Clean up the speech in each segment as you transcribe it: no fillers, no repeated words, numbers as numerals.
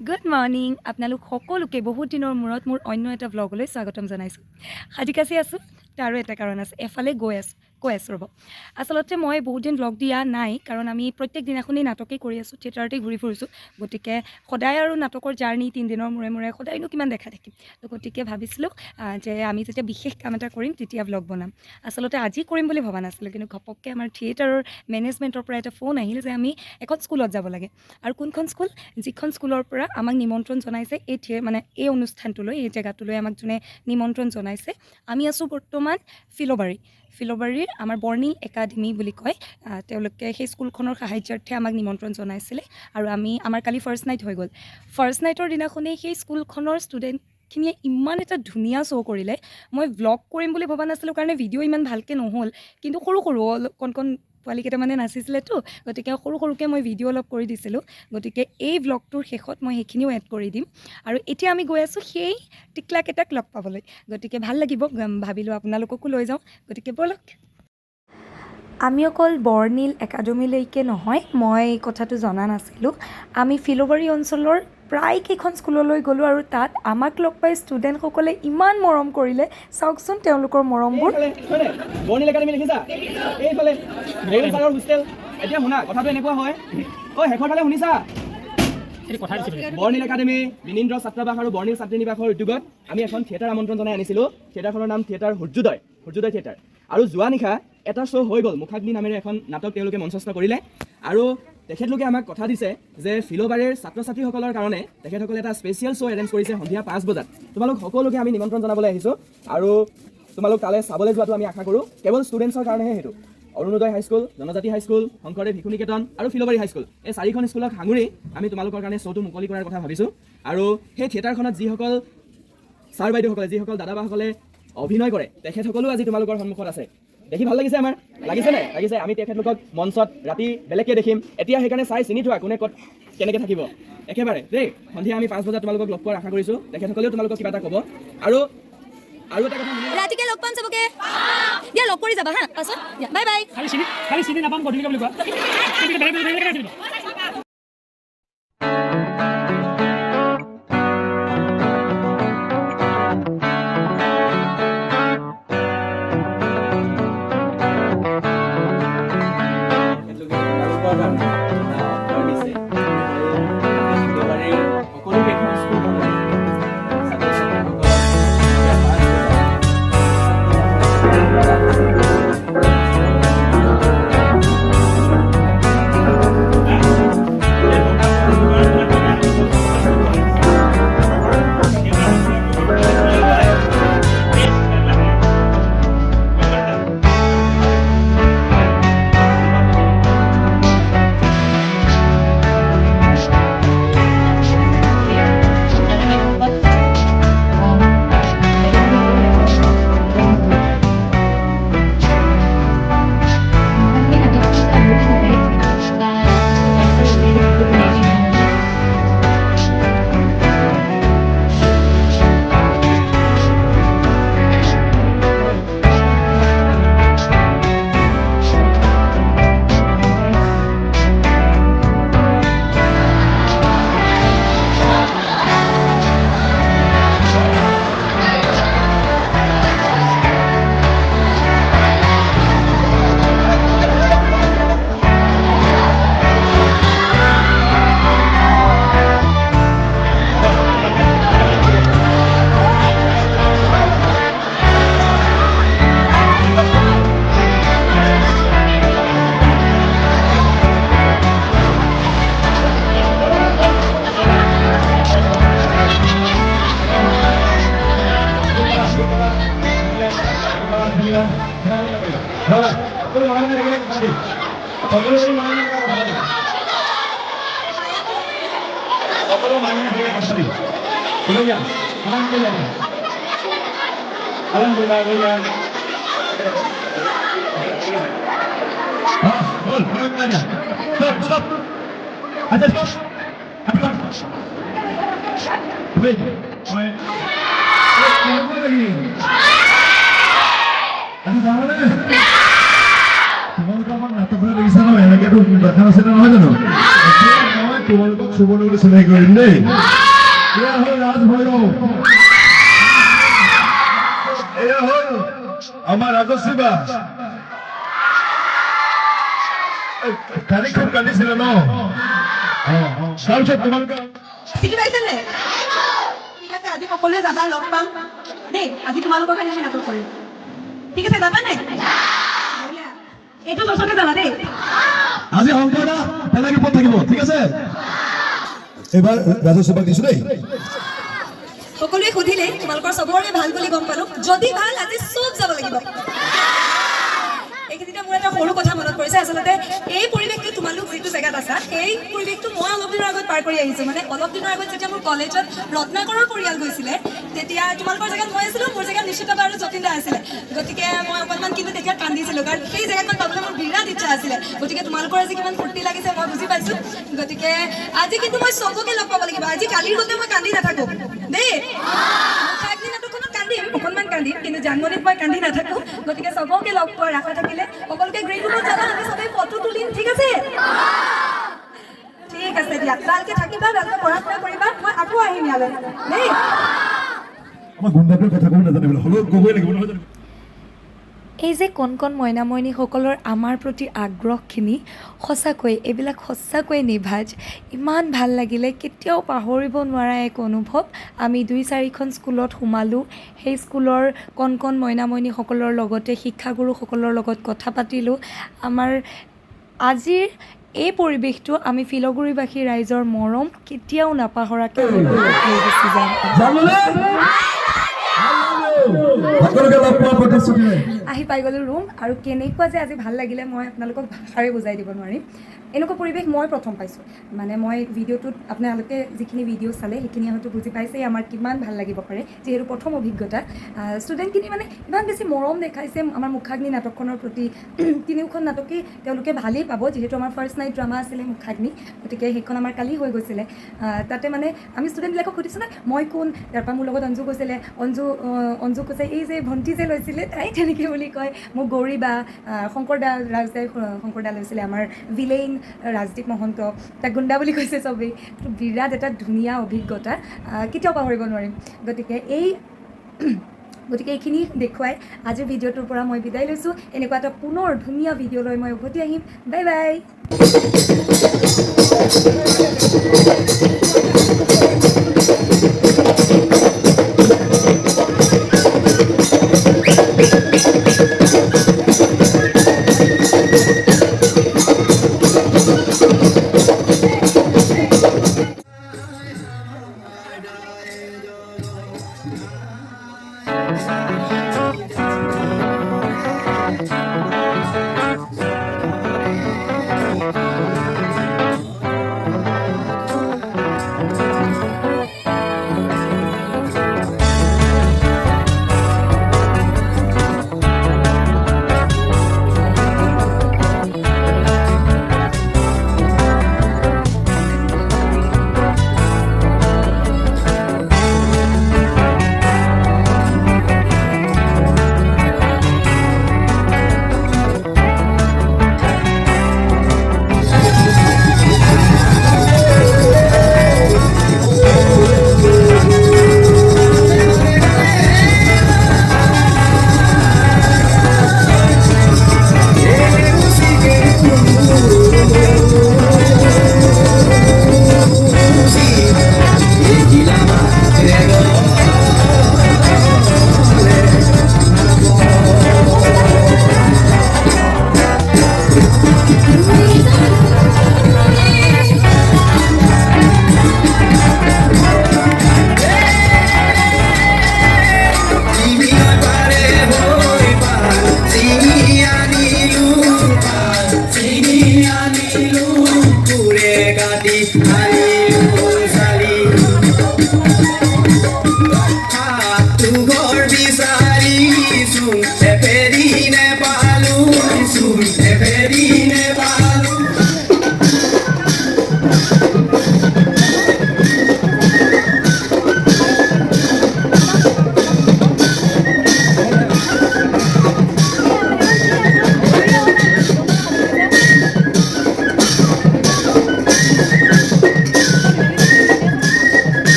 Good morning আপোনালোক সকলোকে বহুত দিনৰ মূৰত মোৰ অন্য এটা ব্লগলৈ স্বাগতম জনাইছোঁ সাজি কাচি আছোঁ তাৰো এটা কাৰণ আছে এফালে কৈ আছোঁ ৰ'ব আচলতে মই বহুত দিন ব্লগ দিয়া নাই কাৰণ আমি প্ৰত্যেক দিনাখনেই নাটকেই কৰি আছোঁ থিয়েটাৰতে ঘূৰি ফুৰিছোঁ গতিকে সদায় আৰু নাটকৰ জাৰ্ণি 3 দিনৰ মূৰে মূৰে সদায়নো কিমান দেখা থাকিম তো গতিকে ভাবিছিলোঁ যে আমি যেতিয়া বিশেষ কাম এটা কৰিম তেতিয়া ব্লগ বনাম আচলতে আজি কৰিম বুলি ভবা নাছিলোঁ কিন্তু ঘপককৈ আমাৰ থিয়েটাৰৰ মেনেজমেণ্টৰ পৰা এটা ফোন আহিল যে আমি এখন স্কুলত যাব লাগে আৰু কোনখন স্কুল যিখন স্কুলৰ পৰা আমাক নিমন্ত্ৰণ জনাইছে এই অনুষ্ঠানটোলৈ এই জেগাটোলৈ আমাক যোনে নিমন্ত্ৰণ জনাইছে আমি আছোঁ বৰ্তমান ফিল'বাৰীৰ আমাৰ বৰ্ণিল একাডেমি বুলি কয় তেওঁলোকে সেই স্কুলখনৰ সাহাৰ্যাৰ্থে আমাক নিমন্ত্ৰণ জনাইছিলে আৰু আমাৰ কালি ফাৰ্ষ্ট নাইট হৈ গ'ল ফাৰ্ষ্ট নাইটৰ দিনাখনেই সেই স্কুলখনৰ ষ্টুডেণ্টখিনিয়ে ইমান এটা ধুনীয়া শ্ব' কৰিলে মই ব্লগ কৰিম বুলি ভবা নাছিলোঁ কাৰণে ভিডিঅ' ইমান ভালকৈ নহ'ল কিন্তু সৰু কণ পোৱালি কেইটামানে নাচিছিলেতো গতিকে সৰুকৈ মই ভিডিঅ' অলপ কৰি দিছিলোঁ গতিকে এই ব্লগটোৰ শেষত মই সেইখিনিও এড কৰি দিম আৰু এতিয়া আমি গৈ আছোঁ সেই টিকলাকেইটাক লগ পাবলৈ গতিকে ভাল লাগিব ভাবিলোঁ আপোনালোককো লৈ যাওঁ গতিকে ব'লক আমি অকল বৰ্ণিল একাডেমিলৈকে নহয় মই কথাটো জনা নাছিলোঁ আমি ফিল'বাৰী অঞ্চলৰ প্ৰায় কেইখন স্কুললৈ গ'লোঁ আৰু তাত আমাক লগ পাই ষ্টুডেণ্টসকলে ইমান মৰম কৰিলে চাওকচোন তেওঁলোকৰ মৰমবোৰ বৰ্ণিল একাডেমি দেখিছা এইফালে ৰেল চাৰৰ হোষ্টেল এতিয়া শুনা কথাটো এনেকুৱা হয় শেষৰ ফালে শুনিছা বৰ্ণিল একাডেমি বিনীন্দ্ৰ ছাত্ৰাবাস আৰু বৰ্ণিল ছাত্ৰী নিবাসৰ উদ্যোগত আমি এখন থিয়েটাৰ আমন্ত্ৰণ জনাই আনিছিলোঁ থিয়েটাৰখনৰ নাম থিয়েটাৰ সূৰ্যোদয় থিয়েটাৰ আৰু যোৱা নিশা এটা শ্ব' হৈ গ'ল মুখাগ্নি নামেৰে এখন নাটক তেওঁলোকে মঞ্চস্থ কৰিলে আৰু তেখেতলোকে আমাক কথা দিছে যে ফিল'বাৰীৰ ছাত্ৰ ছাত্ৰীসকলৰ কাৰণে তেখেতসকলে এটা স্পেচিয়েল শ্ব' এৰেঞ্জ কৰিছে সন্ধিয়া 5 বজাত তোমালোক সকলোকে আমি নিমন্ত্ৰণ জনাবলৈ আহিছোঁ আৰু তোমালোক তালৈ চাবলৈ যোৱাটো আমি আশা কৰোঁ কেৱল ষ্টুডেণ্টছৰ কাৰণেহে সেইটো অৰুণোদয় হাইস্কুল জনজাতি হাইস্কুল শংকৰদেৱ শিশু নিকেতন আৰু ফিল'বাৰী হাইস্কুল এই 4খন স্কুলক সাঙুৰি আমি তোমালোকৰ কাৰণে শ্ব'টো মুকলি কৰাৰ কথা ভাবিছোঁ আৰু সেই থিয়েটাৰখনত যিসকল ছাৰ বাইদেউসকলে যিসকল দাদাবাসকলে অভিনয় কৰে তেখেতসকলেও আজি তোমালোকৰ সন্মুখত আছে দেখি ভাল লাগিছে আমাৰ লাগিছেনে লাগিছে আমি তেখেতলোকক মঞ্চত ৰাতি বেলেগকৈ দেখিম এতিয়া সেইকাৰণে চাই চিনি থোৱা কোনে ক'ত কেনেকৈ থাকিব একেবাৰে দেই সন্ধিয়া আমি 5 বজাত তোমালোকক লগ পোৱাৰ আশা কৰিছোঁ তেখেতসকলেও তোমালোকক কিবা এটা ক'ব আৰু এটা কথা ৰাতিকে লগ পাম চবকে দিয়া লগ কৰি যাবা হা পাছত বাই বাই খালি চিনি নাপাম গধূলিকে বুলি কোৱা তোমালোকৰ নাটকবিলাক দেখিছা নহয় এনেকৈতো দেখা নাছিলে নহয় জানো মই তোমালোকক সুবৰ্ণ বুলি চিনাকি কৰিম দেই এয়া হ'ল ৰাজভৈৰৱ এয়া হ'ল আমাৰ ৰাজশ্ৰীবা কালি খুব কান্দিছিলে ন তাৰপিছত তোমালোকে চিঠি পাইছেনে? ঠিক আছে, আজি সকলোৱে যাবা, লগ পাম দেই। আজি তোমালোকৰ কাৰণে আমি নাটক কৰিম, ঠিক আছে? যাবা নাই? এইটো বছৰতে যাবা দেই। আজি শংকৰদা পেলাগি পথ থাকিব, ঠিক আছে? এইবাৰ ৰাজস্ববাক দিছো দেই। সকলোৱে সুধিলে তোমালোকৰ চবৰে ভাল বুলি গম পালো। যদি ভাল, আজি চব যাব লাগিব। এইখিনিতে মোৰ এটা সৰু কথা মনত পৰিছে। আচলতে এই পৰিৱেশটো তোমালোক যিটো জেগাত আছা, সেই পৰিৱেশটো মই অলপ দিনৰ আগত পাৰ কৰি আহিছোঁ। মানে অলপ দিনৰ আগত যেতিয়া মোৰ কলেজত ৰত্নাকৰৰ পৰিয়াল গৈছিলে, তেতিয়া তোমালোকৰ জেগাত মই আছিলোঁ, মোৰ জেগাত নিশ্চিততা আৰু যতীন দা আছিলে। গতিকে মই অকণমান কিন্তু তেতিয়া কান্দিছিলোঁ, কাৰণ সেই জেগাখন পাবলৈ মোৰ বিৰাট ইচ্ছা আছিলে। গতিকে তোমালোকৰ আজি কিমান ফূৰ্তি লাগিছে মই বুজি পাইছোঁ। গতিকে আজি কিন্তু মই চবকে লগ পাব লাগিব। আজি কালিৰ গতে মই কান্দি নাথাকোঁ দেই। নাটকখনত কান্দিম, অকণমান কান্দিম, কিন্তু জানমণিত মই কান্দি নাথাকোঁ। গতিকে চবকে লগ পোৱাৰ আশা থাকিলে সকলোকে গ্ৰীণ ৰুমত যাবা, আমি চবেই ফটো তুলিম, ঠিক আছে? ঠিক আছে দিয়া, ভালকে থাকিবা, ভালকে পঢ়া শুনা কৰিবা। মই আকৌ আহিম ইয়ালৈ দেই। আমাৰ গুণ্ডাটোৰ কথা ক'ব নাজানে বোলে, হ'লেও ক'বই লাগিব নহয় জানো? এই যে কণ কণ মইনা মইনীসকলৰ আমাৰ প্ৰতি আগ্ৰহখিনি সঁচাকৈ এইবিলাক সঁচাকৈ নিভাজ। ইমান ভাল লাগিলে, কেতিয়াও পাহৰিব নোৱাৰা এক অনুভৱ। আমি 2-4খন স্কুলত সোমালোঁ, সেই স্কুলৰ কণ কণ মইনা মইনীসকলৰ লগতে শিক্ষাগুৰুসকলৰ লগত কথা পাতিলোঁ। আমাৰ আজিৰ এই পৰিৱেশটো আমি ফিলগুৰিবাসী ৰাইজৰ মৰম কেতিয়াও নাপাহৰাকৈ লৈ গুচি যাম। আহি পাই গ'লোঁ ৰুম, আৰু কেনেকুৱা যে আজি ভাল লাগিলে মই আপোনালোকক ভাষাৰে বুজাই দিব নোৱাৰিম। এনেকুৱা পৰিৱেশ মই প্ৰথম পাইছোঁ। মানে মই ভিডিঅ'টোত আপোনালোকে যিখিনি ভিডিঅ' চালে সেইখিনি হয়তো বুজি পাইছেই আমাৰ কিমান ভাল লাগিব পাৰে, যিহেতু প্ৰথম অভিজ্ঞতা। ষ্টুডেণ্টখিনি মানে ইমান বেছি মৰম দেখাইছে আমাৰ মুখাগ্নি নাটকখনৰ প্ৰতি। তিনিওখন নাটকেই তেওঁলোকে ভালেই পাব, যিহেতু আমাৰ ফাৰ্ষ্ট নাইট ড্ৰামা আছিলে মুখাগ্নি। গতিকে সেইখন আমাৰ কালি হৈ গৈছিলে। তাতে মানে আমি ষ্টুডেণ্টবিলাকক সুধিছোঁ না মই কোন, তাৰপৰা মোৰ লগত অঞ্জু কৈছিলে, অঞ্জু কৈছে এই যে ভণ্টি যে লৈছিলে তাই তেনেকৈ বুলি কয়। মোক গৌৰী বা শংকৰদা শংকৰদা লৈছিলে, আমাৰ ভিলেইন ৰাজদীপ মহন্ত, তাক গুণ্ডা বুলি কৈছে চবেই। বিৰাট এটা ধুনীয়া অভিজ্ঞতা, কেতিয়াও পাহৰিব নোৱাৰিম। গতিকে এইখিনি দেখুৱাই আজিৰ ভিডিঅ'টোৰ পৰা মই বিদায় লৈছোঁ। এনেকুৱা এটা পুনৰ ধুনীয়া ভিডিঅ' লৈ মই উভতি আহিম। Bye bye.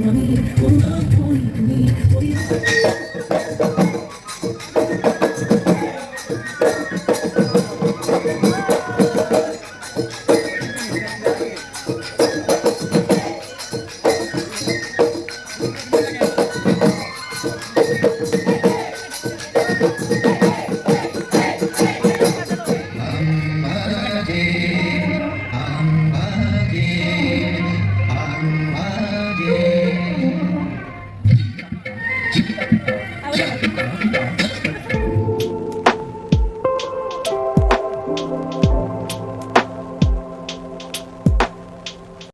আমি